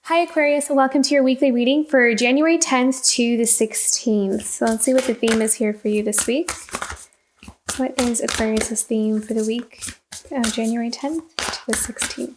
Hi Aquarius, welcome to your weekly reading for January 10th to the 16th. So let's see what the theme is here for you this week. What is Aquarius' theme for the week of January 10th to the 16th?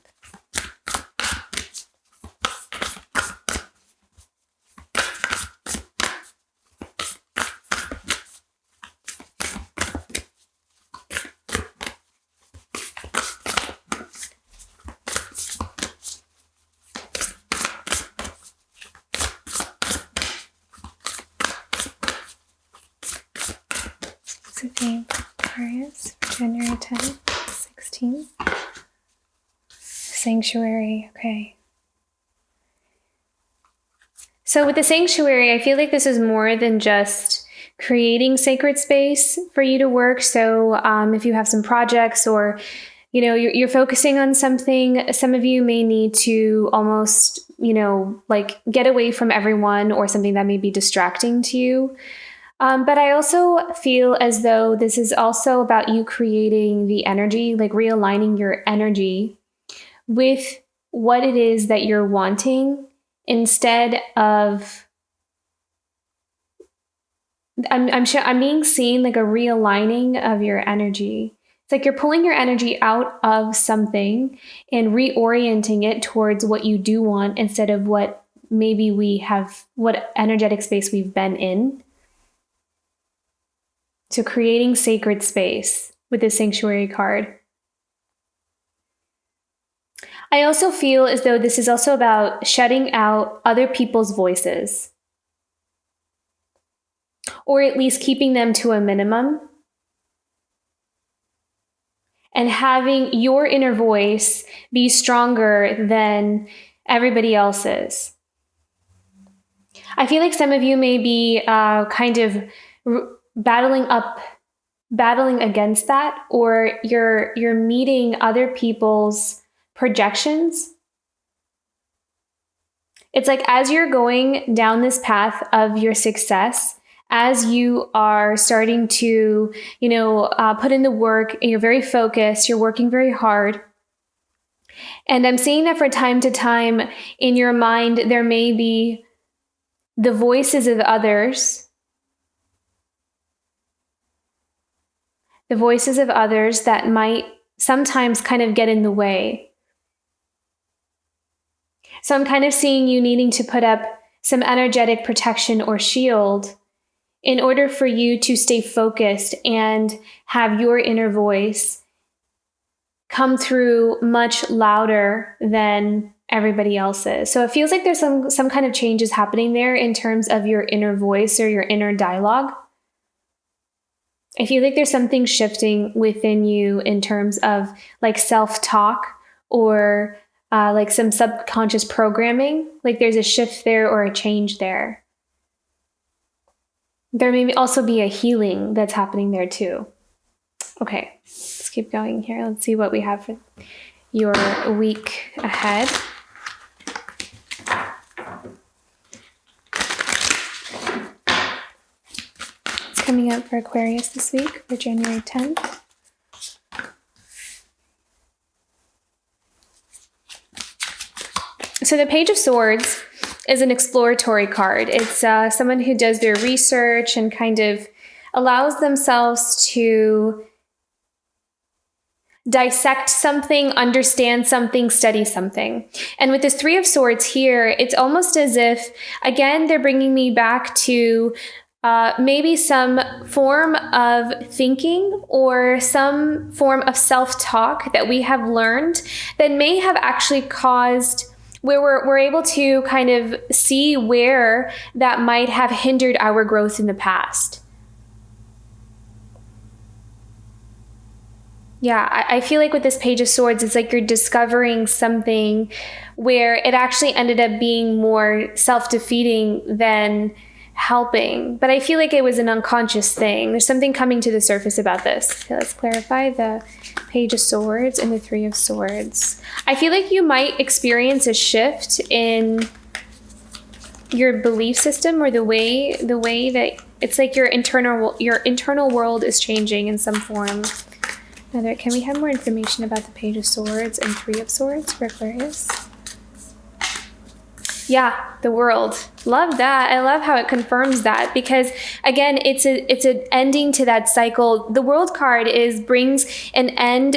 The theme for Aquarius for January 10th, 16th. Sanctuary, okay. So with the sanctuary, I feel like this is more than just creating sacred space for you to work. So if you have some projects or, you're focusing on something, some of you may need to almost, get away from everyone or something that may be distracting to you. But I also feel as though this is also about you creating the energy, like realigning your energy with what it is that you're wanting instead of, I'm being seen like a realigning of your energy. It's like you're pulling your energy out of something and reorienting it towards what you do want instead of what maybe what energetic space we've been in. So creating sacred space with the sanctuary card. I also feel as though this is also about shutting out other people's voices, or at least keeping them to a minimum, and having your inner voice be stronger than everybody else's. I feel like some of you may be battling against that, or you're meeting other people's projections. It's like as you're going down this path of your success, as you are starting to, put in the work, and you're very focused, you're working very hard. And I'm seeing that from time to time in your mind, there may be the voices of others. The voices of others that might sometimes kind of get in the way. So I'm kind of seeing you needing to put up some energetic protection or shield in order for you to stay focused and have your inner voice come through much louder than everybody else's. So it feels like there's some kind of changes happening there in terms of your inner voice or your inner dialogue. I feel like there's something shifting within you in terms of like self-talk or like some subconscious programming. Like there's a shift there or a change there. There may also be a healing that's happening there too. Okay, let's keep going here. Let's see what we have for your week ahead. Coming up for Aquarius this week for January 10th. So the Page of Swords is an exploratory card. It's someone who does their research and kind of allows themselves to dissect something, understand something, study something. And with this Three of Swords here, it's almost as if, again, they're bringing me back to maybe some form of thinking or some form of self-talk that we have learned that may have actually caused where we're able to kind of see where that might have hindered our growth in the past. Yeah, I feel like with this Page of Swords, it's like you're discovering something where it actually ended up being more self-defeating than helping, but I feel like it was an unconscious thing. There's something coming to the surface about this. Okay, let's clarify the Page of Swords and the Three of Swords. I feel like you might experience a shift in your belief system or the way that it's like your internal world is changing in some form. Can we have more information about the Page of Swords and Three of Swords for Aquarius? Yeah, the world. Love that. I love how it confirms that, because again, it's an ending to that cycle. The world card brings an end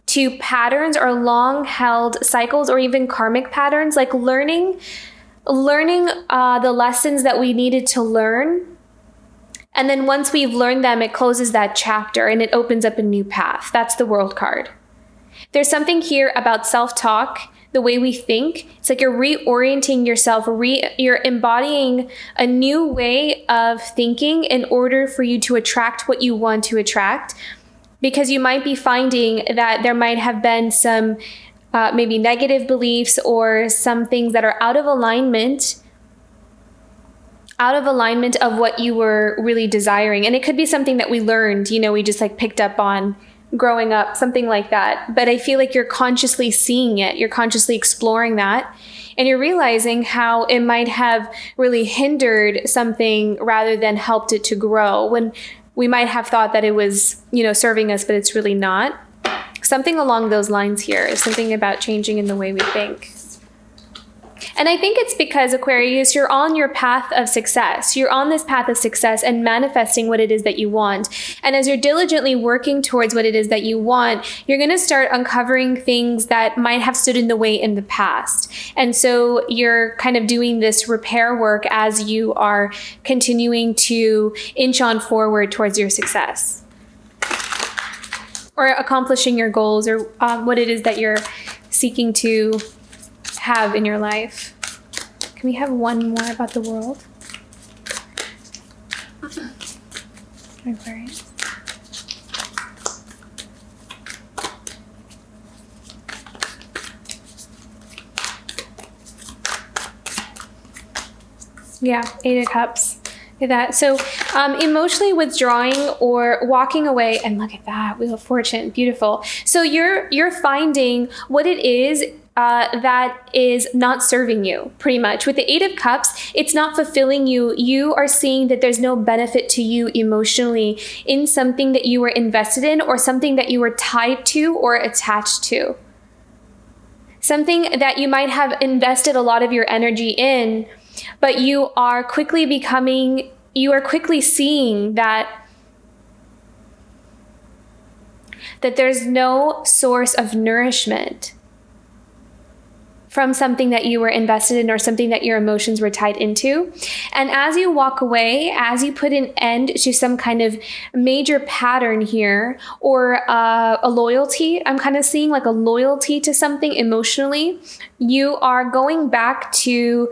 to patterns or long held cycles or even karmic patterns, like learning the lessons that we needed to learn. And then once we've learned them, it closes that chapter and it opens up a new path. That's the world card. There's something here about self-talk, the way we think. It's like you're reorienting yourself, you're embodying a new way of thinking in order for you to attract what you want to attract. Because you might be finding that there might have been some maybe negative beliefs or some things that are out of alignment of what you were really desiring. And it could be something that we learned, we just like picked up on growing up, something like that. But I feel like you're consciously seeing it. You're consciously exploring that. And you're realizing how it might have really hindered something rather than helped it to grow, when we might have thought that it was, serving us, but it's really not. Something along those lines here is something about changing in the way we think. And I think it's because, Aquarius, you're on your path of success. You're on this path of success and manifesting what it is that you want. And as you're diligently working towards what it is that you want, you're going to start uncovering things that might have stood in the way in the past. And so you're kind of doing this repair work as you are continuing to inch on forward towards your success, or accomplishing your goals, or what it is that you're seeking to have in your life. Can we have one more about the world? Aquarius. Yeah, 8 of Cups. Look at that. So emotionally withdrawing or walking away, and look at that, Wheel of Fortune, beautiful. So you're finding what it is that is not serving you, pretty much. With the 8 of Cups, it's not fulfilling you. You are seeing that there's no benefit to you emotionally in something that you were invested in, or something that you were tied to or attached to. Something that you might have invested a lot of your energy in, but you are quickly seeing that there's no source of nourishment from something that you were invested in or something that your emotions were tied into. And as you walk away, as you put an end to some kind of major pattern here, or a loyalty, I'm kind of seeing like a loyalty to something emotionally, you are going back to,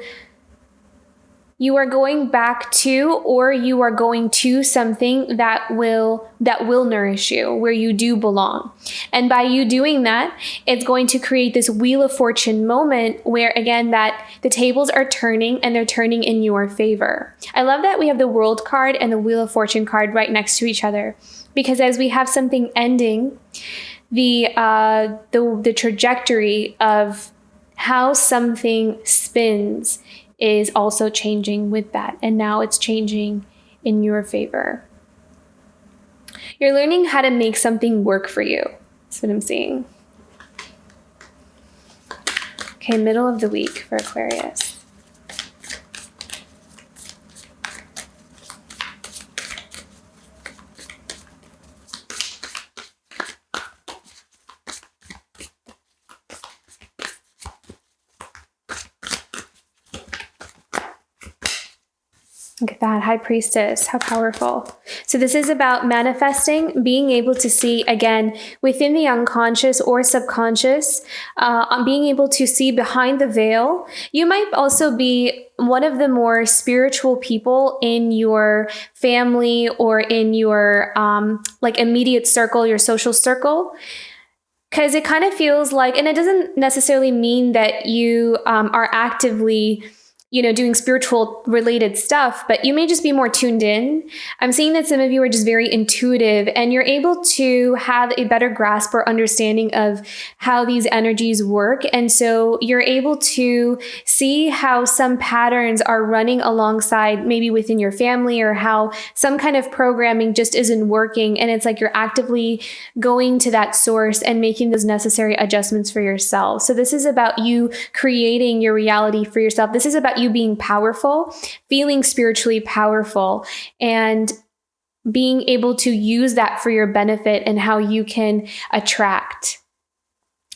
or you are going to something that will nourish you, where you do belong. And by you doing that, it's going to create this Wheel of Fortune moment where, again, that the tables are turning and they're turning in your favor. I love that we have the World card and the Wheel of Fortune card right next to each other, because as we have something ending, the trajectory of how something spins is also changing with that. And now it's changing in your favor. You're learning how to make something work for you. That's what I'm seeing. Okay, middle of the week for Aquarius. Look at that, High Priestess, how powerful. So this is about manifesting, being able to see, again, within the unconscious or subconscious, being able to see behind the veil. You might also be one of the more spiritual people in your family or in your immediate circle, your social circle. Because it kind of feels like, and it doesn't necessarily mean that you are actively doing spiritual related stuff, but you may just be more tuned in. I'm seeing that some of you are just very intuitive and you're able to have a better grasp or understanding of how these energies work. And so you're able to see how some patterns are running alongside maybe within your family, or how some kind of programming just isn't working. And it's like you're actively going to that source and making those necessary adjustments for yourself. So this is about you creating your reality for yourself. This is about you being powerful, feeling spiritually powerful, and being able to use that for your benefit and how you can attract.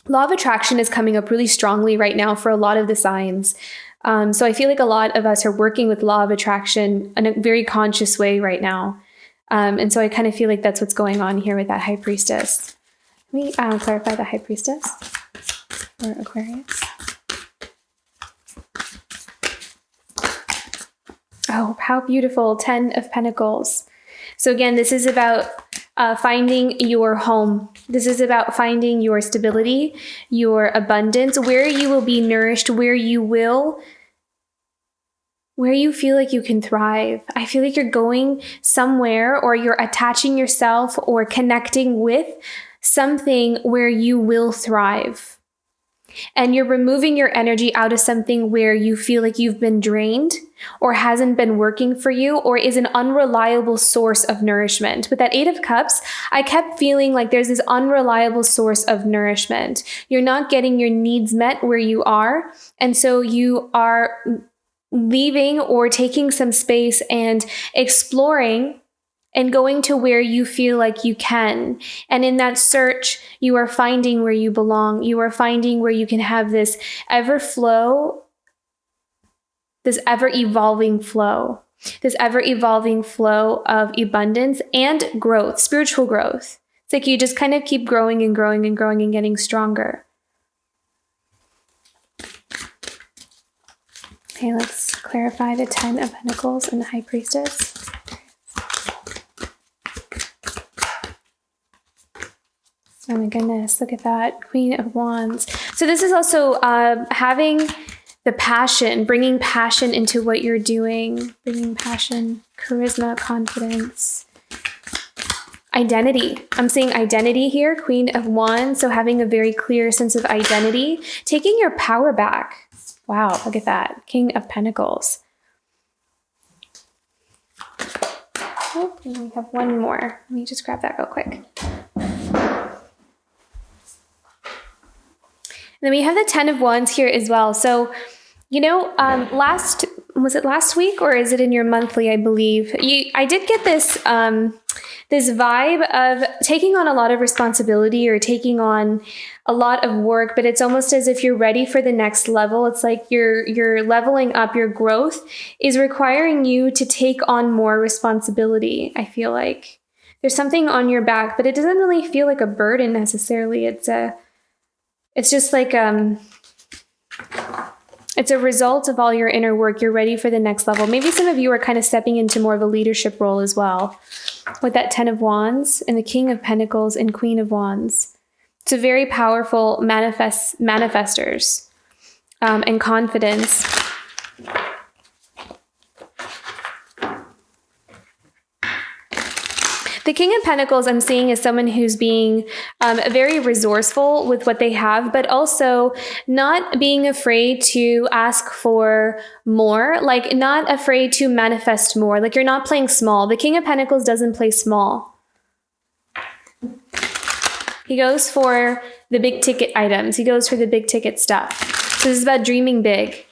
Law of attraction is coming up really strongly right now for a lot of the signs. So I feel like a lot of us are working with law of attraction in a very conscious way right now. And so I kind of feel like that's what's going on here with that High Priestess. Let me clarify the High Priestess for Aquarius. Oh, how beautiful. 10 of Pentacles. So again, this is about finding your home. This is about finding your stability, your abundance, where you will be nourished, where you feel like you can thrive. I feel like you're going somewhere, or you're attaching yourself or connecting with something where you will thrive. And you're removing your energy out of something where you feel like you've been drained, or hasn't been working for you, or is an unreliable source of nourishment. With that 8 of Cups, I kept feeling like there's this unreliable source of nourishment. You're not getting your needs met where you are. And so you are leaving or taking some space and exploring and going to where you feel like you can. And in that search, you are finding where you belong. You are finding where you can have this ever-evolving flow of abundance and growth, spiritual growth. It's like you just kind of keep growing and growing and growing and getting stronger. Okay, let's clarify the 10 of Pentacles and the High Priestess. Oh my goodness, look at that. Queen of Wands. So this is also having the passion, bringing passion into what you're doing, bringing passion, charisma, confidence, identity. I'm seeing identity here, Queen of Wands. So having a very clear sense of identity, taking your power back. Wow, look at that. King of Pentacles. Oh, and we have one more. Let me just grab that real quick. Then we have the 10 of Wands here as well. So, was it last week, or is it in your monthly, I believe? I did get this this vibe of taking on a lot of responsibility, or taking on a lot of work, but it's almost as if you're ready for the next level. It's like you're leveling up. Your growth is requiring you to take on more responsibility. I feel like there's something on your back, but it doesn't really feel like a burden necessarily. It's just like, it's a result of all your inner work. You're ready for the next level. Maybe some of you are kind of stepping into more of a leadership role as well, with that 10 of Wands and the King of Pentacles and Queen of Wands. It's a very powerful manifestors and confidence. The King of Pentacles I'm seeing is someone who's being very resourceful with what they have, but also not being afraid to ask for more, like not afraid to manifest more. Like you're not playing small. The King of Pentacles doesn't play small. He goes for the big ticket items. He goes for the big ticket stuff. So this is about dreaming big.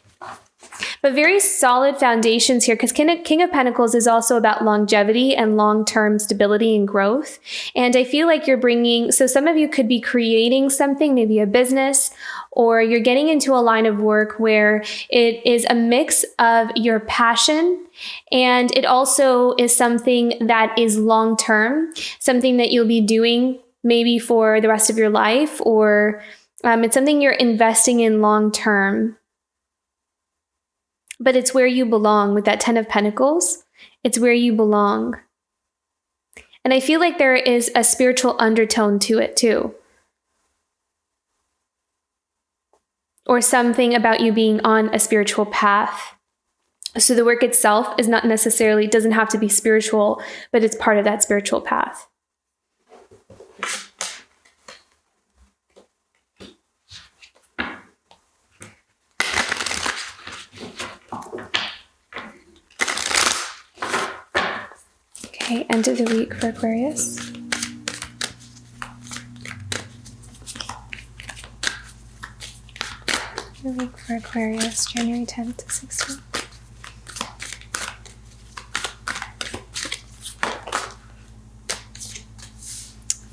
But very solid foundations here, because King of Pentacles is also about longevity and long-term stability and growth. And I feel like you're bringing, so some of you could be creating something, maybe a business, or you're getting into a line of work where it is a mix of your passion, and it also is something that is long-term, something that you'll be doing maybe for the rest of your life, or it's something you're investing in long-term. But it's where you belong with that 10 of Pentacles. It's where you belong. And I feel like there is a spiritual undertone to it too. Or something about you being on a spiritual path. So the work itself is not necessarily, doesn't have to be spiritual, but it's part of that spiritual path. Okay, end of the week for Aquarius. The week for Aquarius, January 10th to 16th.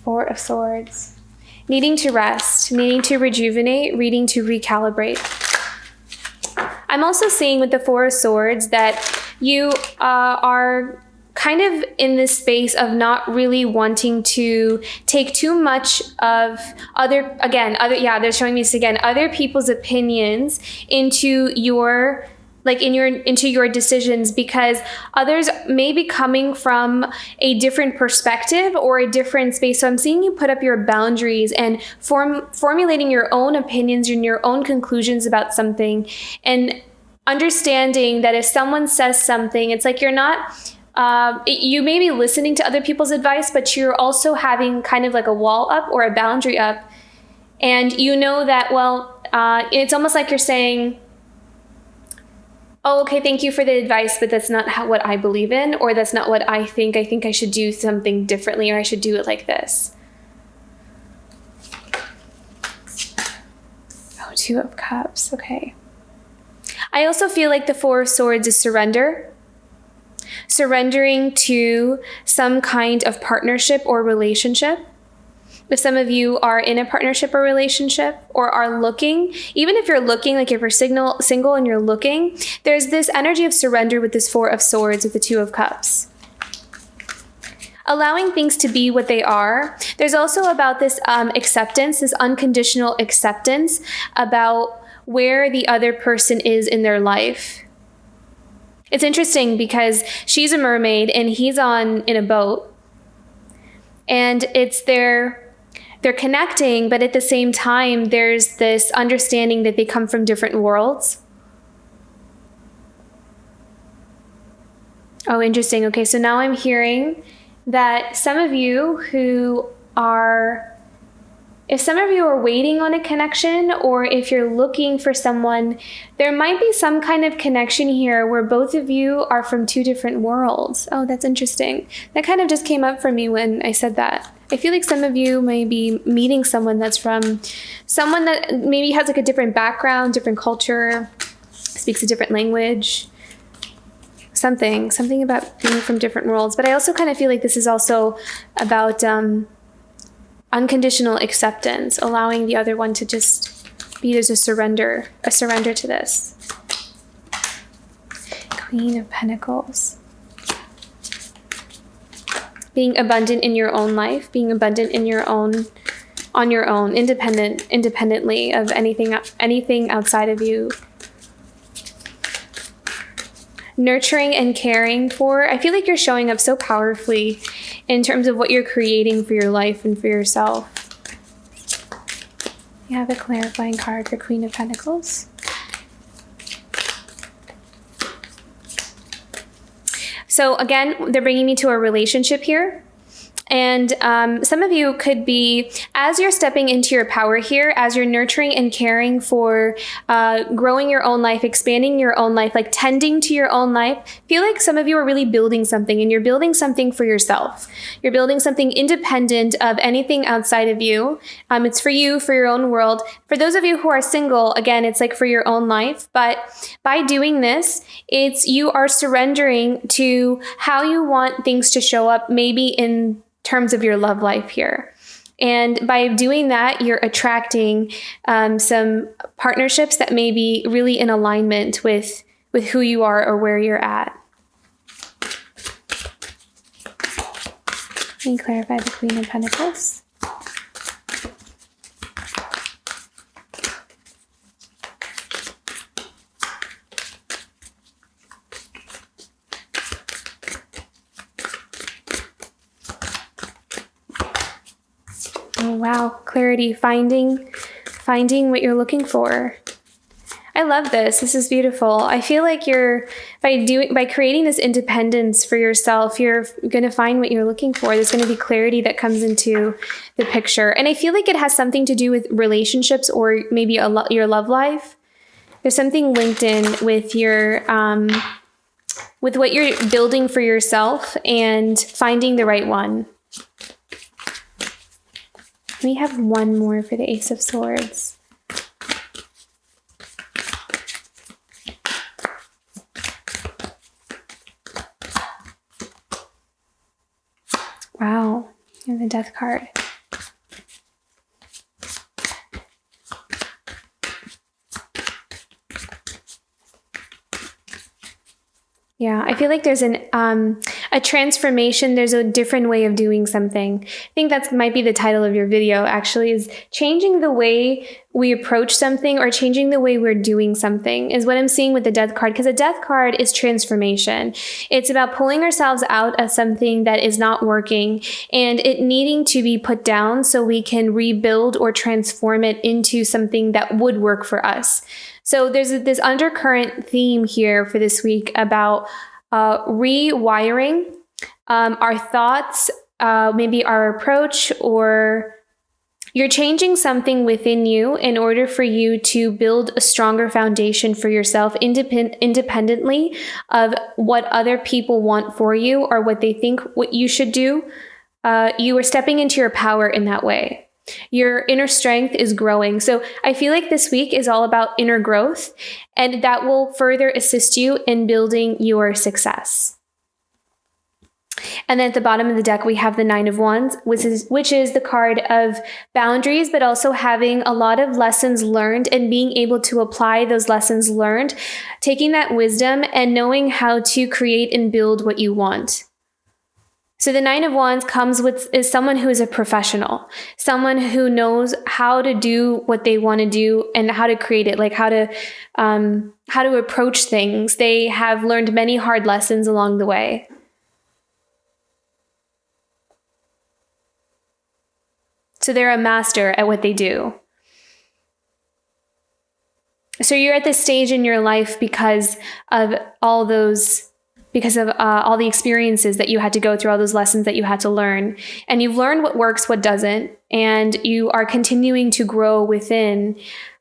Four of Swords. Needing to rest, needing to rejuvenate, needing to recalibrate. I'm also seeing with the Four of Swords that you are kind of in this space of not really wanting to take too much of they're showing me this again, other people's opinions into your decisions, because others may be coming from a different perspective or a different space. So I'm seeing you put up your boundaries and formulating your own opinions and your own conclusions about something, and understanding that if someone says something, it's like you're not you may be listening to other people's advice, but you're also having kind of like a wall up or a boundary up. And you know that, it's almost like you're saying, oh, okay, thank you for the advice, but that's not what I believe in, or that's not what I think. I think I should do something differently, or I should do it like this. Oh, Two of Cups, okay. I also feel like the Four of Swords is surrender. Surrendering to some kind of partnership or relationship. If some of you are in a partnership or relationship, or are looking, even if you're looking, like if you're single and you're looking, there's this energy of surrender with this Four of Swords with the Two of Cups. Allowing things to be what they are. There's also about this acceptance, this unconditional acceptance about where the other person is in their life. It's interesting because she's a mermaid and he's in a boat, and they're connecting, but at the same time, there's this understanding that they come from different worlds. Oh, interesting. Okay, so now I'm hearing that some of you if some of you are waiting on a connection, or if you're looking for someone, there might be some kind of connection here where both of you are from two different worlds. Oh, that's interesting. That kind of just came up for me when I said that. I feel like some of you may be meeting someone that's from someone that maybe has like a different background, different culture, speaks a different language. Something about being from different worlds. But I also kind of feel like this is also about unconditional acceptance, allowing the other one to just be, there's a surrender to this. Queen of Pentacles. Being abundant in your own life, being abundant in on your own, independently of anything outside of you. Nurturing and caring for. I feel like you're showing up so powerfully in terms of what you're creating for your life and for yourself. You have a clarifying card for Queen of Pentacles. So again, they're bringing me to a relationship here. And some of you could be, as you're stepping into your power here, as you're nurturing and caring for growing your own life, expanding your own life, like tending to your own life, feel like some of you are really building something, and you're building something for yourself. You're building something independent of anything outside of you. It's for you, for your own world. For those of you who are single, again, it's like for your own life. But by doing this, you are surrendering to how you want things to show up, maybe in terms of your love life here. And by doing that, you're attracting some partnerships that may be really in alignment with who you are or where you're at. Let me clarify the Queen of Pentacles. Oh, wow. Clarity, finding what you're looking for. I love this. This is beautiful. I feel like by creating this independence for yourself, you're going to find what you're looking for. There's going to be clarity that comes into the picture. And I feel like it has something to do with relationships or maybe your love life. There's something linked in with your with what you're building for yourself and finding the right one. We have one more for the Ace of Swords. Wow, and the Death card. Yeah, I feel like there's a transformation. There's a different way of doing something. I think that might be the title of your video, actually, is changing the way we approach something or changing the way we're doing something is what I'm seeing with the Death card, because the Death card is transformation. It's about pulling ourselves out of something that is not working and it needing to be put down so we can rebuild or transform it into something that would work for us. So there's this undercurrent theme here for this week about rewiring our thoughts, maybe our approach, or you're changing something within you in order for you to build a stronger foundation for yourself independently of what other people want for you or what they think what you should do. You are stepping into your power in that way. Your inner strength is growing. So I feel like this week is all about inner growth, and that will further assist you in building your success. And then at the bottom of the deck, we have the Nine of Wands, which is the card of boundaries, but also having a lot of lessons learned and being able to apply those lessons learned, taking that wisdom and knowing how to create and build what you want. So the Nine of Wands is someone who is a professional, someone who knows how to do what they want to do and how to create it, like how to approach things. They have learned many hard lessons along the way. So they're a master at what they do. So you're at this stage in your life because of all the experiences that you had to go through, all those lessons that you had to learn. And you've learned what works, what doesn't. And you are continuing to grow within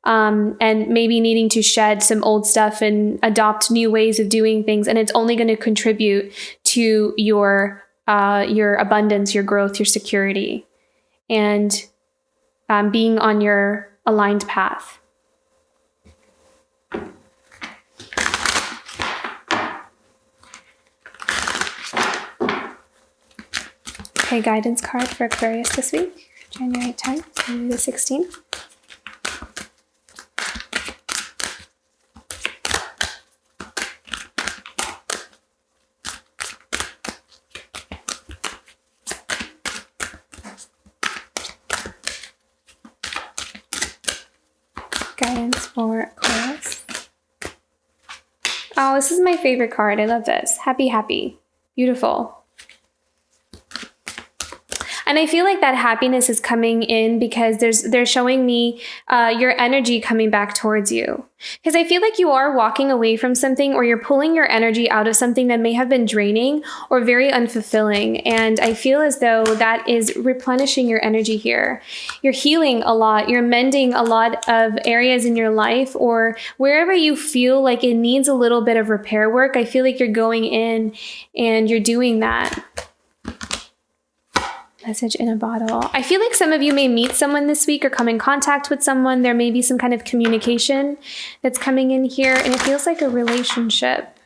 and maybe needing to shed some old stuff and adopt new ways of doing things. And it's only going to contribute to your abundance, your growth, your security, and being on your aligned path. Okay, guidance card for Aquarius this week, January 10th through the 16th. Guidance for Aquarius. Oh, this is my favorite card. I love this. Happy, happy. Beautiful. And I feel like that happiness is coming in because they're showing me your energy coming back towards you. Because I feel like you are walking away from something, or you're pulling your energy out of something that may have been draining or very unfulfilling. And I feel as though that is replenishing your energy here. You're healing a lot. You're mending a lot of areas in your life, or wherever you feel like it needs a little bit of repair work. I feel like you're going in and you're doing that. Message in a bottle. I feel like some of you may meet someone this week or come in contact with someone. There may be some kind of communication that's coming in here, and it feels like a relationship.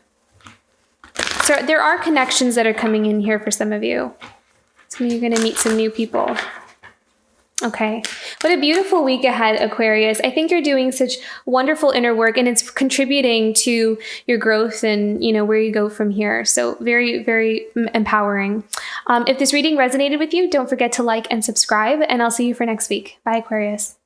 So there are connections that are coming in here for some of you. So you're going to meet some new people. Okay. What a beautiful week ahead, Aquarius. I think you're doing such wonderful inner work, and it's contributing to your growth and, where you go from here. So very, very empowering. If this reading resonated with you, don't forget to like and subscribe, and I'll see you for next week. Bye, Aquarius.